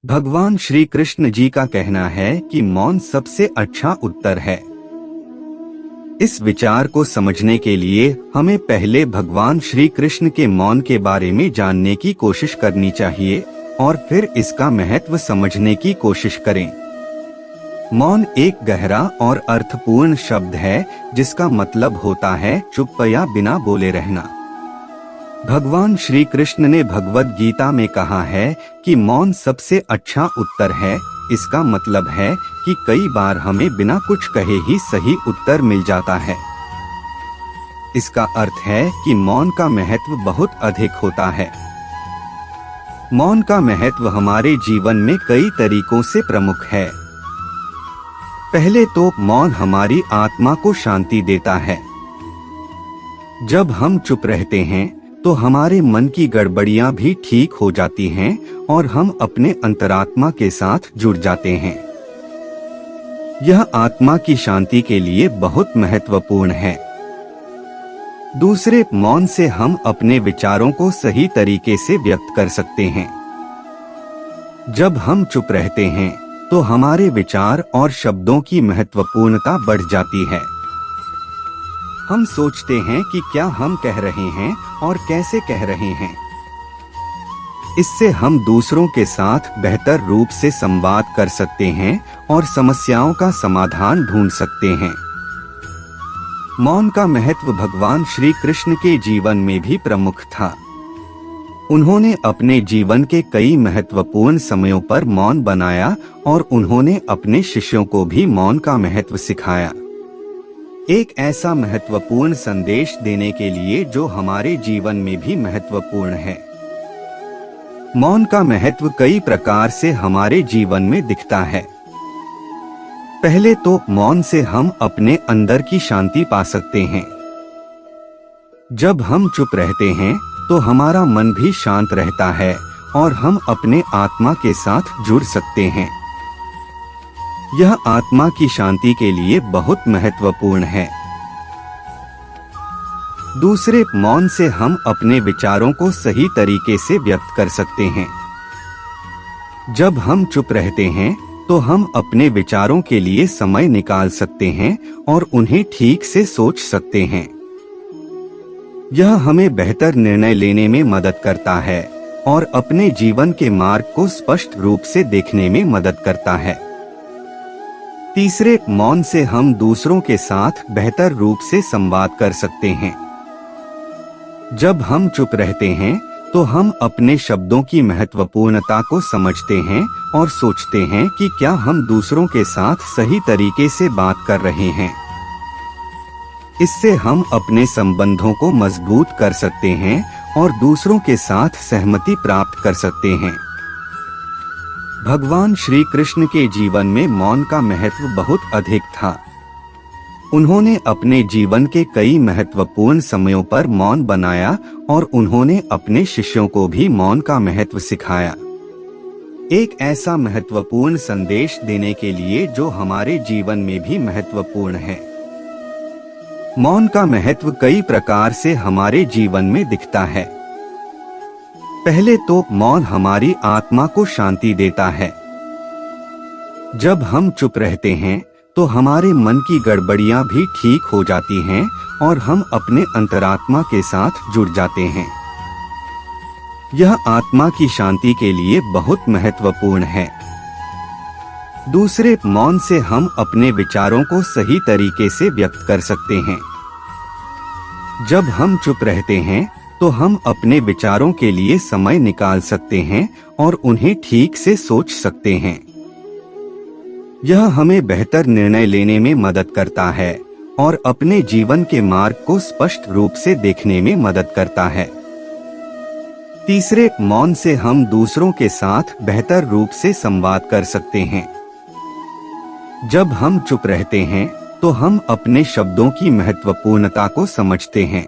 भगवान श्री कृष्ण जी का कहना है कि मौन सबसे अच्छा उत्तर है। इस विचार को समझने के लिए हमें पहले भगवान श्री कृष्ण के मौन के बारे में जानने की कोशिश करनी चाहिए और फिर इसका महत्व समझने की कोशिश करें। मौन एक गहरा और अर्थपूर्ण शब्द है जिसका मतलब होता है चुप या बिना बोले रहना। भगवान श्री कृष्ण ने भगवद गीता में कहा है कि मौन सबसे अच्छा उत्तर है। इसका मतलब है कि कई बार हमें बिना कुछ कहे ही सही उत्तर मिल जाता है। इसका अर्थ है कि मौन का महत्व बहुत अधिक होता है। मौन का महत्व हमारे जीवन में कई तरीकों से प्रमुख है। पहले तो मौन हमारी आत्मा को शांति देता है। जब हम चुप रहते हैं तो हमारे मन की गड़बड़ियां भी ठीक हो जाती हैं और हम अपने अंतरात्मा के साथ जुड़ जाते हैं। यह आत्मा की शांति के लिए बहुत महत्वपूर्ण है। दूसरे, मौन से हम अपने विचारों को सही तरीके से व्यक्त कर सकते हैं। जब हम चुप रहते हैं तो हमारे विचार और शब्दों की महत्वपूर्णता बढ़ जाती है। हम सोचते हैं कि क्या हम कह रहे हैं और कैसे कह रहे हैं। इससे हम दूसरों के साथ बेहतर रूप से संवाद कर सकते हैं और समस्याओं का समाधान ढूंढ सकते हैं। मौन का महत्व भगवान श्री कृष्ण के जीवन में भी प्रमुख था। उन्होंने अपने जीवन के कई महत्वपूर्ण समयों पर मौन बनाया और उन्होंने अपने शिष्यों को भी मौन का महत्व सिखाया। एक ऐसा महत्वपूर्ण संदेश देने के लिए जो हमारे जीवन में भी महत्वपूर्ण है। मौन का महत्व कई प्रकार से हमारे जीवन में दिखता है। पहले तो मौन से हम अपने अंदर की शांति पा सकते हैं। जब हम चुप रहते हैं तो हमारा मन भी शांत रहता है और हम अपने आत्मा के साथ जुड़ सकते हैं। यह आत्मा की शांति के लिए बहुत महत्वपूर्ण है। दूसरे, मौन से हम अपने विचारों को सही तरीके से व्यक्त कर सकते हैं। जब हम चुप रहते हैं तो हम अपने विचारों के लिए समय निकाल सकते हैं और उन्हें ठीक से सोच सकते हैं। यह हमें बेहतर निर्णय लेने में मदद करता है और अपने जीवन के मार्ग को स्पष्ट रूप से देखने में मदद करता है। तीसरे, मौन से हम दूसरों के साथ बेहतर रूप से संवाद कर सकते हैं। जब हम चुप रहते हैं तो हम अपने शब्दों की महत्वपूर्णता को समझते हैं और सोचते हैं कि क्या हम दूसरों के साथ सही तरीके से बात कर रहे हैं। इससे हम अपने संबंधों को मजबूत कर सकते हैं और दूसरों के साथ सहमति प्राप्त कर सकते हैं। भगवान श्री कृष्ण के जीवन में मौन का महत्व बहुत अधिक था। उन्होंने अपने जीवन के कई महत्वपूर्ण समयों पर मौन बनाया और उन्होंने अपने शिष्यों को भी मौन का महत्व सिखाया। एक ऐसा महत्वपूर्ण संदेश देने के लिए जो हमारे जीवन में भी महत्वपूर्ण है। मौन का महत्व कई प्रकार से हमारे जीवन में दिखता है। पहले तो मौन हमारी आत्मा को शांति देता है। जब हम चुप रहते हैं तो हमारे मन की गड़बड़ियां भी ठीक हो जाती हैं और हम अपने अंतरात्मा के साथ जुड़ जाते हैं। यह आत्मा की शांति के लिए बहुत महत्वपूर्ण है। दूसरे, मौन से हम अपने विचारों को सही तरीके से व्यक्त कर सकते हैं। जब हम चुप रहते हैं तो हम अपने विचारों के लिए समय निकाल सकते हैं और उन्हें ठीक से सोच सकते हैं। यह हमें बेहतर निर्णय लेने में मदद करता है और अपने जीवन के मार्ग को स्पष्ट रूप से देखने में मदद करता है। तीसरे, मौन से हम दूसरों के साथ बेहतर रूप से संवाद कर सकते हैं। जब हम चुप रहते हैं तो हम अपने शब्दों की महत्वपूर्णता को समझते हैं।